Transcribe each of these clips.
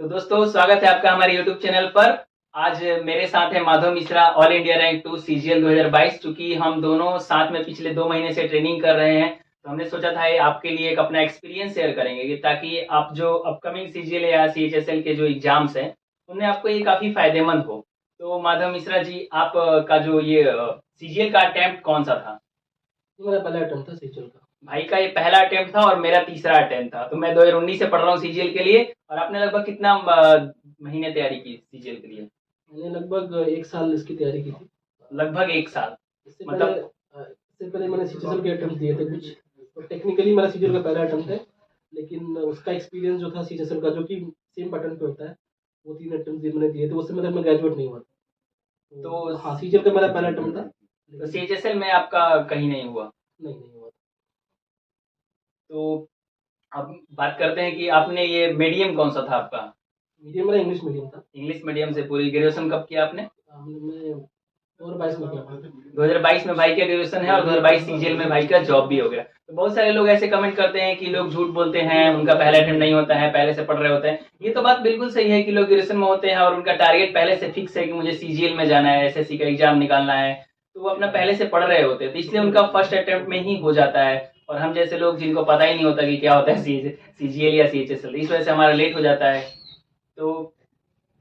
तो दोस्तों स्वागत है आपका हमारे यूट्यूब चैनल पर। आज मेरे साथ है Madhav Mishra, all India rank 2 CGL 2022। चूंकि हम दोनों साथ में पिछले 2 महीने से ट्रेनिंग कर रहे हैं, तो हमने सोचा था ये आपके लिए एक अपना एक्सपीरियंस शेयर करेंगे कि ताकि आप जो अपकमिंग सीजीएल या सीएचएसएल के जो एग्जाम्स हैं, उनमें आपको ये काफ़ी फ़ायदेमंद हो। तो माधव मिश्रा जी, आप का जो ये सीजीएल का अटेम्प्ट कौन सा था? मेरा पहला अटेम्प्ट था सीजीएल का। भाई का ये पहला अटेम्प्ट था और मेरा तीसरा अटेम्प्ट था। तो मैं 2019 से पढ़ रहा हूँ सीजीएल के लिए। और आपने लगभग कितना महीने तैयारी की सीजीएल के लिए? मैंने लगभग 1 साल इसकी तैयारी की थी। लगभग 1 साल। इससे पहले मतलब इससे पहले मैंने सीजीएल के अटेम्प्ट दिए थे कुछ। तो टेक्निकली मेरा सीजीएल का पहला अटेम्प्ट है, लेकिन उसका एक्सपीरियंस जो था सीजीएल का, जो कि सेम पैटर्न पे होता है, वो 3 अटेम्प्ट मैंने दिए थे। उससे मतलब मैं ग्रेजुएट नहीं हुआ था। तो हाँ, सीजीएल का मेरा पहला अटेम्प्ट था, तो लेकिन सीएचएसएल में आपका कहीं नहीं हुआ। नहीं हुआ था। तो अब बात करते हैं कि आपने ये मीडियम कौन सा था आपका? मीडियम मेरा इंग्लिश मीडियम था। इंग्लिश मीडियम से पूरी ग्रेजुएशन कब किया आपने? मैं 2022 में किया था। 2022 में भाई का ग्रेजुएशन है और 2022 सीजीएल में भाई का जॉब भी हो गया। तो बहुत सारे लोग ऐसे कमेंट करते हैं कि लोग झूठ बोलते हैं, उनका पहला अटेम्प्ट नहीं होता है, पहले से पढ़ रहे होते हैं। ये तो बात बिल्कुल सही है कि लोग ग्रेजुएशन में होते हैं और उनका टारगेट पहले से फिक्स है कि मुझे सीजीएल में जाना है, एसएससी का एग्जाम निकालना है, तो वो अपना पहले से पढ़ रहे होते हैं, तो इसलिए उनका फर्स्ट अटेम्प्ट में ही हो जाता है। और हम जैसे लोग जिनको पता ही नहीं होता कि क्या होता है सीजीएल या सीएचएसएल, इस वजह से हमारा लेट हो जाता है। तो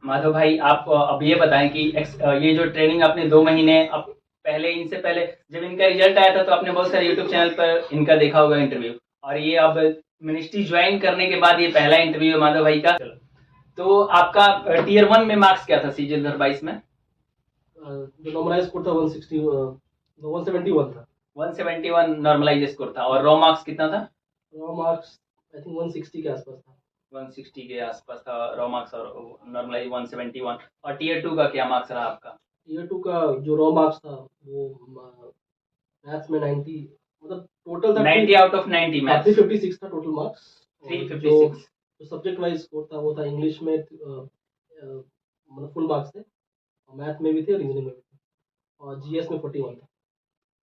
माधव भाई, आप अब ये बताएं कि ये जो ट्रेनिंग आपने 2 महीने अब पहले, इनसे पहले जब इनका रिजल्ट आया था तो आपने बहुत सारे यूट्यूब चैनल पर इनका देखा होगा इंटरव्यू, और ये अब मिनिस्ट्री ज्वाइन करने के बाद ये पहला इंटरव्यू है माधव भाई का। तो आपका टीयर 1 में मार्क्स क्या था सीजीएल 2022 में? जो नॉर्मलाइज स्कोर था 160, 171 था। 171 नॉर्मलाइज स्कोर था। और रॉ मार्क्स कितना था? रॉ मार्क्स आई थिंक 160 के आसपास था। 160 के आसपास था रॉ मार्क्स, और नॉर्मलाइज 171। और टीयर 2 का क्या मार्क्स रहा आपका? टीयर 2 का जो रॉ मार्क्स था वो मैथ्स में 90, मतलब टोटल था 90 आउट ऑफ 90 मैथ्स। 356 था टोटल मार्क्स। और 356। जो सब्जेक्ट वाइज स्कोर था वो था इंग्लिश में, मतलब फुल मार्क्स थे, और मैथ में भी थे, रीजनिंग में भी थे, और जीएस में 41 था।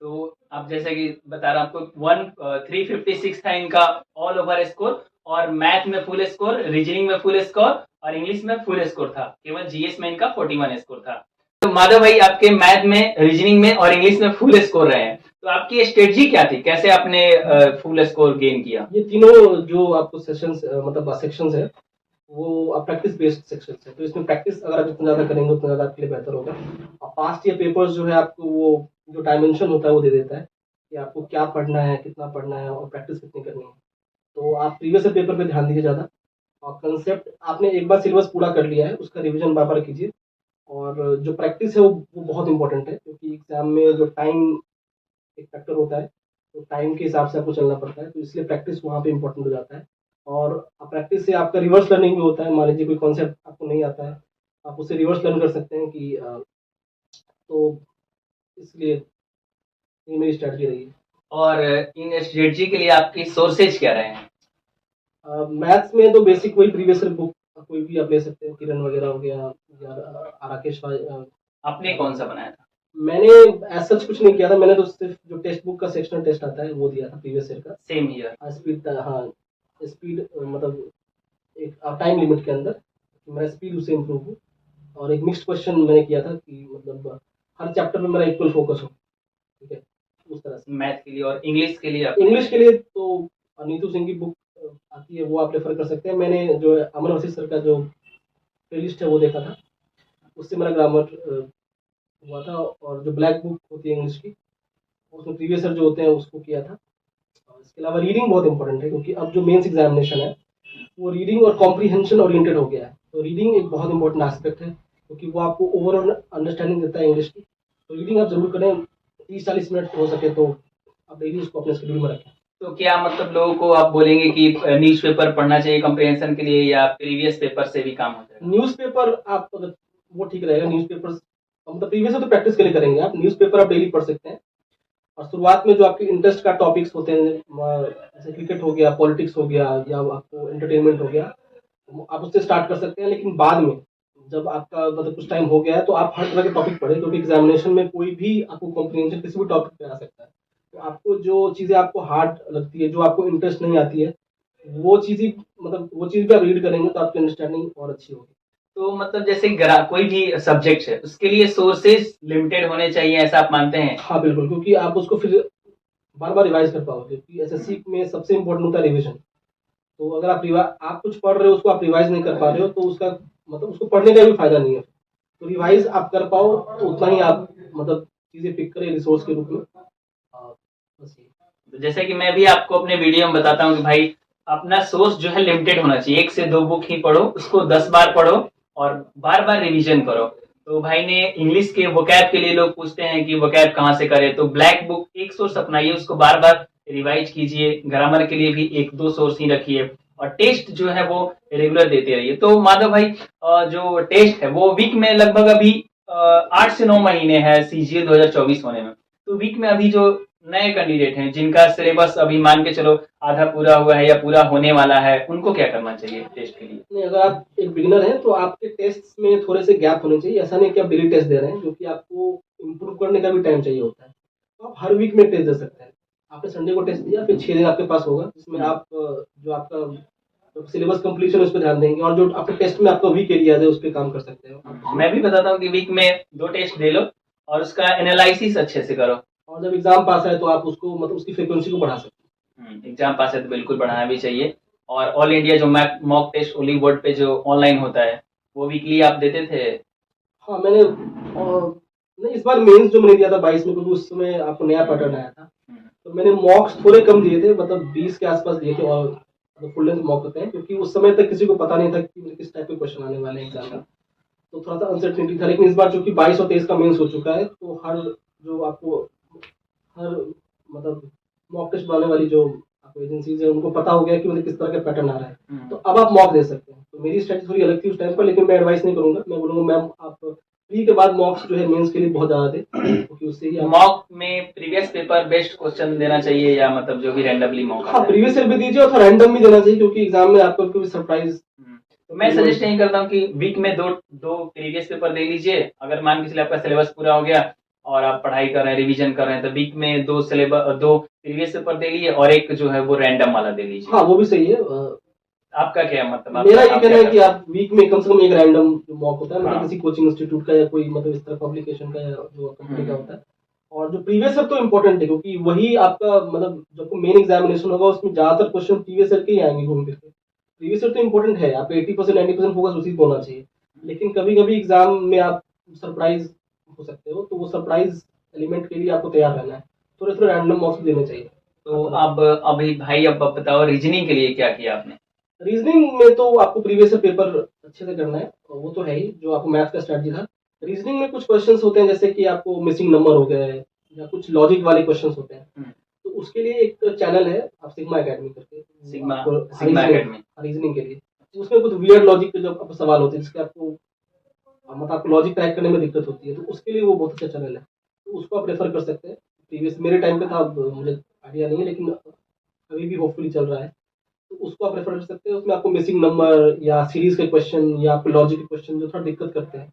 तो आप जैसे कि बता रहा आपको 356 था इनका ऑल ओवर स्कोर, और मैथ में फुल स्कोर, रीजनिंग में फुल स्कोर, और इंग्लिश में फुल स्कोर था। केवल जीएस में इनका 41 स्कोर था। तो माधव भाई, आपके मैथ में, रीजनिंग में और इंग्लिश में फुल स्कोर रहे हैं, तो आपकी स्ट्रेटजी क्या थी, कैसे आपने फुल स्कोर गेन किया? ये तीनों जो आपको सेशंस, मतलब सेक्शंस है, वो आप प्रैक्टिस बेस्ड सेक्शंस है। तो इसमें प्रैक्टिस अगर आप जितना ज़्यादा करेंगे उतना ज़्यादा आपके लिए बेहतर होगा। और पास्ट ईयर पेपर्स जो है, आपको वो जो डायमेंशन होता है वो दे देता है कि आपको क्या पढ़ना है, कितना पढ़ना है, और प्रैक्टिस कितनी करनी है। तो आप प्रीवियस ईयर पेपर पे ध्यान दीजिए ज़्यादा। और कंसेप्ट आपने एक बार सिलेबस पूरा कर लिया है, उसका रिवीजन बार बार कीजिए। और जो प्रैक्टिस है वो बहुत इंपॉर्टेंट है, क्योंकि एग्जाम में जो टाइम एक फैक्टर होता है, तो टाइम के हिसाब से आपको चलना पड़ता है, तो इसलिए प्रैक्टिस वहाँ पे इंपॉर्टेंट हो जाता है। और प्रैक्टिस से आपका रिवर्स लर्निंग भी होता है। मान लीजिए कोई कॉन्सेप्ट आपको नहीं आता है, आप उससे रिवर्स लर्न कर सकते हैं कि तो इसलिए ये मेरी स्ट्रैटेजी रही है। और इन स्ट्रेटजी के लिए आपकी सोर्सेज क्या रहे हैं? मैथ्स में तो बेसिक वही प्रीवियस बुक कोई भी आप ले सकते हैं, किरण वगैरह हो गया, या राकेश आपने कौन सा बनाया था? मैंने ऐसा कुछ नहीं किया था। मैंने तो सिर्फ जो टेक्स्ट बुक का सेक्शनल टेस्ट आता है वो दिया था प्रीवियस ईयर का। Same year. स्पीड, हाँ, स्पीड मतलब एक टाइम लिमिट के अंदर मेरा स्पीड उससे इम्प्रूव हो। और एक मिक्स्ड क्वेश्चन मैंने किया था कि मतलब हर चैप्टर में मेरा इक्वल फोकस हो, ठीक है, उस तरह से। मैथ के लिए और इंग्लिश के लिए इंग्लिश के लिए तो नीतू सिंह की बुक आती है, वो आप रेफर कर सकते हैं। मैंने जो अमन वसीफ सर का जो प्लेलिस्ट है वो देखा था, उससे मेरा ग्रामर हुआ था। और जो ब्लैक बुक होती है इंग्लिश की, उसमें प्रीवियस ईयर जो होते हैं उसको किया था। और इसके अलावा रीडिंग बहुत इंपॉर्टेंट है, क्योंकि अब जो मेंस एग्जामिनेशन है वो रीडिंग और कॉम्प्रीहेंशन ओरिएंटेड हो गया है। तो रीडिंग एक बहुत इंपॉर्टेंट एस्पेक्ट है, क्योंकि वो आपको ओवरऑल अंडरस्टैंडिंग देता है इंग्लिश की। तो रीडिंग आप जरूर करें, 30-40 मिनट हो सके तो आप डेली उसको अपने शेड्यूल में रखें। तो क्या मतलब लोगों को आप बोलेंगे कि न्यूज़पेपर पढ़ना चाहिए कंप्रीहेंशन के लिए, या प्रीवियस पेपर से भी काम हो जाएगा? न्यूज़पेपर आप अगर, वो ठीक रहेगा। न्यूज़पेपर मतलब प्रीवियस तो प्रैक्टिस के लिए करेंगे आप, न्यूज़पेपर आप डेली पढ़ सकते हैं। और शुरुआत में जो आपके इंटरेस्ट का टॉपिक्स होते हैं, जैसे क्रिकेट हो गया, पॉलिटिक्स हो गया, या आपको एंटरटेनमेंट हो गया, आप उससे स्टार्ट कर सकते हैं। लेकिन बाद में जब आपका मतलब कुछ टाइम हो गया है, तो आप हर तरह के टॉपिक पढ़ें, क्योंकि एग्जामिनेशन में कोई भी आपको कॉम्प्रीहेंशन किसी भी टॉपिक पे आ सकता है। तो आपको जो चीज़ें आपको हार्ड लगती है, जो आपको इंटरेस्ट नहीं आती है, वो चीज़ ही मतलब वो चीज़ भी आप रीड करेंगे तो आपकी अंडरस्टैंडिंग और अच्छी होगी। तो मतलब जैसे कोई भी सब्जेक्ट है उसके लिए सोर्सेज लिमिटेड होने चाहिए, ऐसा आप मानते हैं? हाँ, बिल्कुल, क्योंकि आप उसको फिर बार-बार रिवाइज़ कर पाओगे, क्योंकि एसएससी में सबसे इम्पोर्टेंट होता है रिवीजन। तो अगर आप कुछ पढ़ रहे हो, उसको आप रिवाइज़ नहीं कर पा रहे हो, तो उसका मतलब उसको पढ़ने का भी फ़ायदा नहीं है। तो रिवाइज़ आप कर पाओ, तो उतना ही आप मतलब चीज़ें पिक करें रिसोर्स के रूप में। बस यही। तो जैसे कि मैं भी आपको अपने वीडियो में बताता हूँ कि भाई अपना सोर्स जो है लिमिटेड होना चाहिए, 1 से 2 बुक ही पढ़ो, उसको 10 बार पढ़ो और बार-बार रिवीजन करो। तो भाई ने इंग्लिश के वोकैब के लिए लोग पूछते हैं कि वोकैब कहाँ से करें, तो ब्लैक बुक एक सोर्स अपनाइए, उसको बार-बार रिवाइज कीजिए। ग्रामर के लिए भी 1-2 सोर्स ही रखिए और टेस्ट जो है वो रेगुलर देते रहिए। तो माधव भाई जो टेस्ट है वो वीक में लगभग अभी 8 से 9 महीने है सीजीएल 2024 होने में। तो वीक में अभी जो नए कैंडिडेट हैं जिनका सिलेबस अभी मान के चलो आधा पूरा हुआ है या पूरा होने वाला है, उनको क्या करना चाहिए टेस्ट के लिए? नहीं, अगर आप एक बिगिनर हैं, तो आपके टेस्ट्स में थोड़े से गैप होने चाहिए। ऐसा नहीं कि आप डेली टेस्ट दे रहे हैं, क्योंकि आपको इम्प्रूव करने का भी टाइम चाहिए होता है। तो आप हर वीक में टेस्ट दे सकते हैं। आपने संडे को टेस्ट दिया, फिर 6 दिन आपके पास होगा, जिसमें आप जो आपका सिलेबस कंप्लीशन है, उस पे ध्यान देंगे, और जो आपके टेस्ट में आपका वीक एरियाज़ है, उस पे काम कर सकते हो। मैं भी बताता हूँ कि वीक में 2 टेस्ट दे लो और उसका एनालिसिस अच्छे से करो। और जब एग्ज़ाम पास आए, तो आप उसको मतलब उसकी फ्रीक्वेंसी को बढ़ा सकते एग्जाम पास है तो बिल्कुल बढ़ाना भी चाहिए। और ऑल इंडिया जो मॉक टेस्ट ओली बोर्ड पे जो ऑनलाइन होता है, वो वीकली आप देते थे? हैं। हाँ, मैंने नहीं, इस बार मेंस जो मैंने दिया था 22 में, क्योंकि उस समय आपको नया पैटर्न आया था। तो मैंने मॉक्स थोड़े कम दिए थे, मतलब 20 के आसपास दिए थे, और मतलब फुल लेंथ मॉक होते हैं, क्योंकि उस समय तक किसी को पता नहीं था कि किस टाइप के क्वेश्चन आने वाले हैं एग्जाम में। तो थोड़ा सा अनसर्टेनिटी था, लेकिन इस बार चूंकि 22 और 23 का मेंस हो चुका है, तो हर जो आपको हर मतलब मॉक टेस्ट बनाने वाली जो आपको एजेंसीज है, उनको पता हो गया कि मतलब किस तरह का पैटर्न आ रहा है। तो अब आप मॉक दे सकते हैं। तो मेरी स्ट्रेटजी थोड़ी अलग थी उस टाइम पर, लेकिन मैं एडवाइस नहीं करूंगा। मैं बोलूंगा मैम आप प्री के बाद मॉक्स जो है मेंस के लिए बहुत ज्यादा दें, क्योंकि उससे ही आप मॉक में प्रीवियस पेपर बेस्ड क्वेश्चन देना चाहिए या मतलब जो भी रैंडमली मॉक हाँ प्रीवियस ईयर भी दीजिए, और थोड़ा रैंडम भी देना चाहिए, क्योंकि एग्जाम में आपको कोई सरप्राइज। तो मैं सजेस्ट यही करता हूँ कि वीक में दो दो प्रीवियस पेपर दे लीजिए। अगर मान के चलिए आपका सिलेबस पूरा हो गया और आप पढ़ाई कर रहे हैं, रिवीजन कर रहे हैं, तो वीक में दो प्रीवियस पेपर दे लीजिए और एक जो है वो रैंडम वाला दे लीजिए। हाँ, वो भी सही है। आपका क्या मतलब? मेरा ये आप कहना क्या है कि आप वीक में कम से कम एक रैंडम जो मॉक होता है, मतलब हाँ। किसी कोचिंग इंस्टीट्यूट का या कोई मतलब इस तरह पब्लिकेशन का या जो कंपनी का होता है। और जो प्रीवियस ईयर तो इम्पोर्टेंट है, क्योंकि वही आपका मतलब जब मेन एग्जामिनेशन होगा, उसमें ज्यादातर क्वेश्चन प्रीवियस ईयर के ही आएंगे घूम फिर के। प्रीवियस ईयर तो इम्पोर्टेंट है, आप 80% 90% फोकस उसी पे होना चाहिए। लेकिन कभी कभी एग्जाम में आप सरप्राइज हो सकते हो, तो वो सरप्राइज एलिमेंट के लिए आपको तैयार रहना है। थोड़े थोड़े रैंडम मॉक्स देने चाहिए। तो अब अभी भाई अब बताओ रीजनिंग के लिए क्या किया आपने? रीजनिंग में तो आपको प्रीवियस पेपर अच्छे से करना है, और वो तो है ही, जो आपको मैथ्स का स्ट्रेटजी था। रीजनिंग में कुछ क्वेश्चंस होते हैं, जैसे कि आपको मिसिंग नंबर हो गए, या कुछ लॉजिक वाले क्वेश्चंस होते हैं। तो उसके लिए एक चैनल है, आप सिग्मा एकेडमी करके, सिग्मा एकेडमी। रीजनिंग के लिए। उसमें कुछ वियर्ड लॉजिक के जो आपको सवाल होते हैं, जिसके आपको मतलब आपको लॉजिक क्रैक करने में दिक्कत होती है, तो उसके लिए वो बहुत अच्छा चैनल है। तो उसको आप रेफर कर सकते हैं। प्रीवियस मेरे टाइम पे था, अब मुझे आइडिया नहीं है, लेकिन अभी भी होपफुली चल रहा है। तो उसको आप रेफर कर सकते हैं। उसमें आपको मिसिंग नंबर या सीरीज के क्वेश्चन या आपको लॉजिक के क्वेश्चन जो थोड़ा दिक्कत करते हैं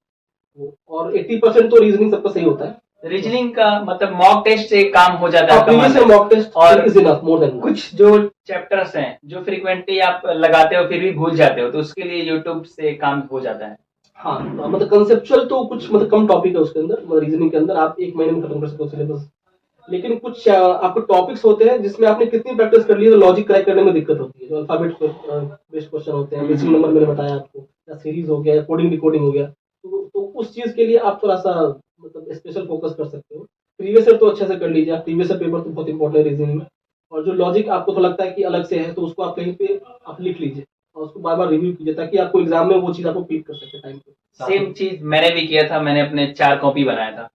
वो, और 80% तो रीजनिंग सबका सही होता है। रीजनिंग का मतलब मॉक टेस्ट से काम हो जाता है प्रीवियस आपका? मॉक टेस्ट और इज इनफ, मोर देन कुछ जो चैप्टर्स हैं जो फ्रीक्वेंटली आप लगाते हो फिर भी भूल जाते हो, तो उसके लिए यूट्यूब से काम हो जाता है? हाँ, मतलब कंसेप्चुअल तो कुछ मतलब कम टॉपिक है उसके अंदर, मतलब रीजनिंग के अंदर आप एक महीने में खत्म कर सकते हो सिलेबस। लेकिन कुछ आपको टॉपिक्स होते हैं जिसमें आपने कितनी प्रैक्टिस कर ली है, तो लॉजिक क्रैक करने में दिक्कत होती है। जो अल्फाबेट बेस्ड क्वेश्चन होते हैं, मिसिंग नंबर मैंने बताया आपको, या सीरीज हो गया, कोडिंग डिकोडिंग हो गया, तो उस चीज के लिए आप थोड़ा सा मतलब स्पेशल फोकस कर सकते हो। प्रीवियस ईयर तो अच्छे से कर लीजिए आप, प्रीवियस ईयर पेपर तो बहुत इंपॉर्टेंट है रीजनिंग में। और जो लॉजिक आपको तो लगता है कि अलग से है, तो उसको आप कहीं पे आप लिख लीजिए, और उसको बार बार रिव्यू कीजिए, ताकि आपको एग्जाम में वो चीज आपको क्लिक कर सके टाइम पे। सेम चीज मैंने भी किया था, मैंने अपने 4 कॉपी बनाया था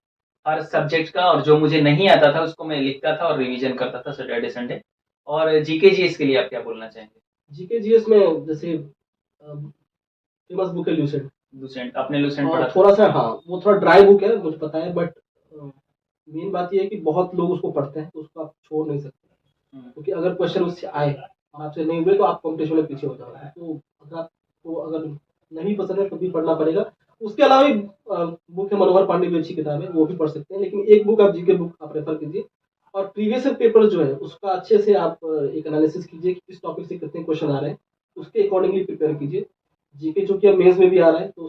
हर सब्जेक्ट का, और जो मुझे नहीं आता था उसको मैं लिखता था और रिवीजन करता था सैटरडे संडे। और जीके जीएस के लिए आप क्या बोलना चाहेंगे? जीके जीएस में जैसे फेमस बुक है ल्यूसेंट। लुसेंट, आपने लुसेंट पढ़ा था? थोड़ा सा, हाँ, वो थोड़ा ड्राई बुक है, मुझे पता है, बट मेन बात ये है कि बहुत लोग उसको पढ़ते हैं, तो उसको आप छोड़ नहीं सकते, क्योंकि अगर क्वेश्चन उससे आए और आपसे नहीं हुए, तो आप कॉम्पिटिशन में पीछे हो जाओगे। तो अगर आपको अगर नहीं पसंद है तो भी पढ़ना पड़ेगा। उसके अलावा भी बुक है, मनोहर पांडे की अच्छी किताब है, वो भी पढ़ सकते हैं। लेकिन एक बुक आप जीके बुक आप रेफर कीजिए, और प्रीवियस पेपर जो है उसका अच्छे से आप एक एनालिसिस कीजिए कि किस टॉपिक से कितने क्वेश्चन आ रहे हैं, उसके अकॉर्डिंगली प्रिपेयर कीजिए। जीके जो कि अब मेंस में भी आ रहा है तो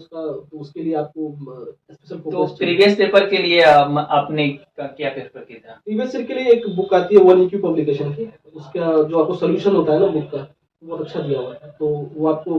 उसके लिए आपको स्पेशल तो फोकस चाहिए। प्रीवियस पेपर के लिए आपने क्या प्रेफर किया था? प्रीवियस ईयर के लिए एक बुक आती है वन क्यू पब्लिकेशन की, उसका जो आपको सोल्यूशन होता है ना बुक का, बहुत अच्छा दिया हुआ है, तो वो आपको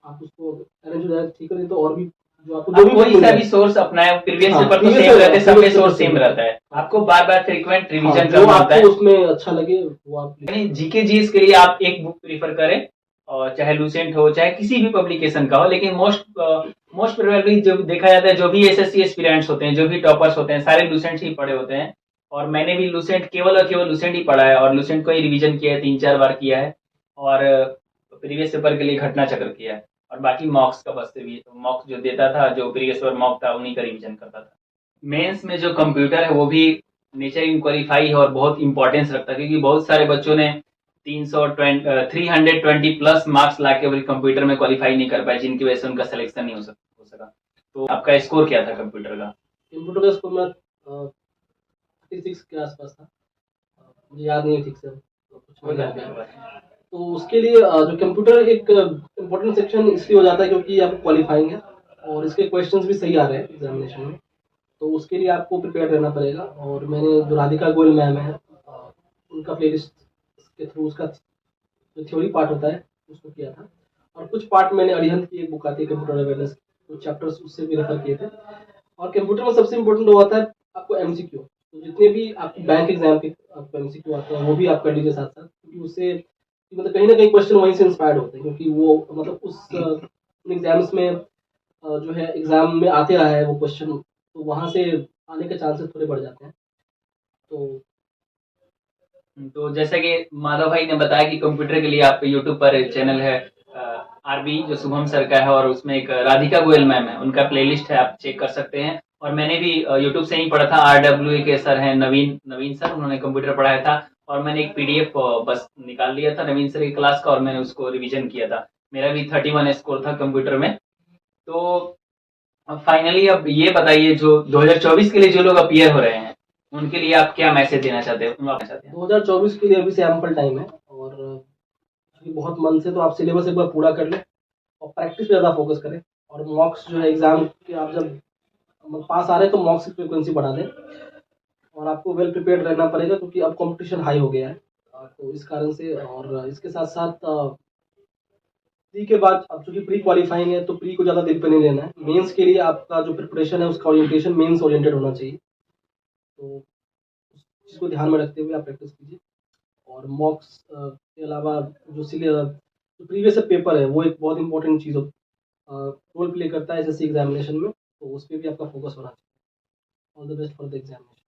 आप उसको अरेंज हो जाए ठीक है, नहीं तो और भी जो आपको जो आप भी कोई मिल सा जाए। भी सोर्स अपनाए, प्रीवियस हाँ, पेपर तो previous सेम year- रहते हैं, सब में previous source paper same same रहता है, आपको बार बार फ्रीक्वेंट हाँ, रिवीजन जो करना होता है। आपको उसमें अच्छा लगे वो आप यानी जीके जीएस के लिए आप एक बुक प्रीफर करें, और चाहे लूसेंट हो चाहे किसी भी पब्लिकेशन का हो, लेकिन मोस्ट प्रोबेबली जो देखा जाता है, जो भी एसएससी एस्पिरेंट्स होते हैं, जो भी टॉपर्स होते हैं, सारे लूसेंट ही पढ़े होते हैं। और मैंने भी लूसेंट केवल और केवल लूसेंट ही पढ़ा है, और लूसेंट को ही रिवीजन किया है, 3-4 बार किया है, और प्रीवियस पेपर के लिए घटना चक्र किया है, और बाकी मॉक्स का बस से भी मॉक्स जो देता था, जो प्रीवियस पेपर मॉक था, उन्हीं का रिवीजन करता था। मेंस में जो कंप्यूटर है वो भी नेचर इन क्वालिफाई है और बहुत इंपॉर्टेंस रखता है, क्योंकि बहुत सारे बच्चों ने 320 प्लस मार्क्स ला के कंप्यूटर में क्वालिफाई नहीं कर पाए, जिनकी वजह से उनका सिलेक्शन नहीं हो सका। तो आपका स्कोर क्या था कंप्यूटर का? कंप्यूटर का स्कोर मेरा 36 के आसपास था, मुझे याद नहीं है ठीक से, तो कुछ कोई महीने हो बात नहीं, गए। कोई बात नहीं। तो उसके लिए जो कंप्यूटर एक इम्पोर्टेंट सेक्शन इसलिए हो जाता है क्योंकि आप क्वालिफाइंग है और इसके क्वेश्चंस भी सही आ रहे हैं एग्जामिनेशन में, तो उसके लिए आपको प्रिपेयर रहना पड़ेगा। और मैंने जो राधिका गोयल मैम है उनका प्लेलिस्ट के थ्रू उसका जो थ्योरी पार्ट होता है उसको किया था, और कुछ पार्ट मैंने अरिहंत की एक बुक आती है कंप्यूटर अवेयरनेस, कुछ चैप्टर्स उससे भी रेफर किए थे। और कंप्यूटर में सबसे इम्पोर्टेंट होता है आपको एमसीक्यू, तो जितने भी आपको बैंक एग्जाम के आपको एमसीक्यू आते हैं वो भी आप कर लीजिए साथ साथ, क्योंकि उससे मतलब कहीं ना कहीं क्वेश्चन वहीं से इंस्पायर्ड होते हैं, क्योंकि वो मतलब उस एग्जाम्स में जो है एग्जाम में आते रहा है वो क्वेश्चन, तो वहाँ से आने के चांसेस थोड़े बढ़ जाते हैं। तो तो जैसा कि माधव भाई ने बताया कि कंप्यूटर के लिए आप यूट्यूब पर चैनल है आरबी, जो शुभम सर का है, और उसमें एक राधिका गोयल मैम है, उनका प्लेलिस्ट है, आप चेक कर सकते हैं। और मैंने भी यूट्यूब से ही पढ़ा था, RWA के सर हैं नवीन नवीन सर, उन्होंने कंप्यूटर पढ़ाया था, और मैंने एक पीडीएफ बस निकाल लिया था नवीन सर की क्लास का, और मैंने उसको रिवीजन किया था। मेरा भी 31 स्कोर था कंप्यूटर में। तो अब फाइनली अब ये बताइए, जो 2024 के लिए जो लोग अपीयर हो रहे हैं, उनके लिए आप क्या मैसेज देना चाहते हैं? 2024 के लिए अभी से एम्पल टाइम है, और क्योंकि बहुत मन से तो आप सिलेबस एक बार पूरा कर लें और प्रैक्टिस पे ज़्यादा फोकस करें। और मॉक्स जो है एग्जाम के आप जब पास आ रहे हैं तो मॉक्स की फ्रिक्वेंसी बढ़ा दें, और आपको वेल प्रिपेयर्ड रहना पड़ेगा क्योंकि अब कंपटीशन हाई हो गया है। तो इस कारण से, और इसके साथ साथ प्री के बाद अब चूंकि प्री क्वालिफाइंग है तो प्री को ज़्यादा दिल पे नहीं लेना है, मेंस के लिए आपका जो प्रिपरेशन है उसका ओरिएंटेशन मेंस ओरिएंटेड होना चाहिए, तो उस चीज़ को ध्यान में रखते हुए आप प्रैक्टिस कीजिए। और मॉक्स के अलावा जो प्रीवियस पेपर है वो एक बहुत इंपॉर्टेंट चीज़ रोल प्ले करता है एसएससी एग्जामिनेशन में, तो उस पर भी आपका फोकस होना चाहिए। All the best for the examination.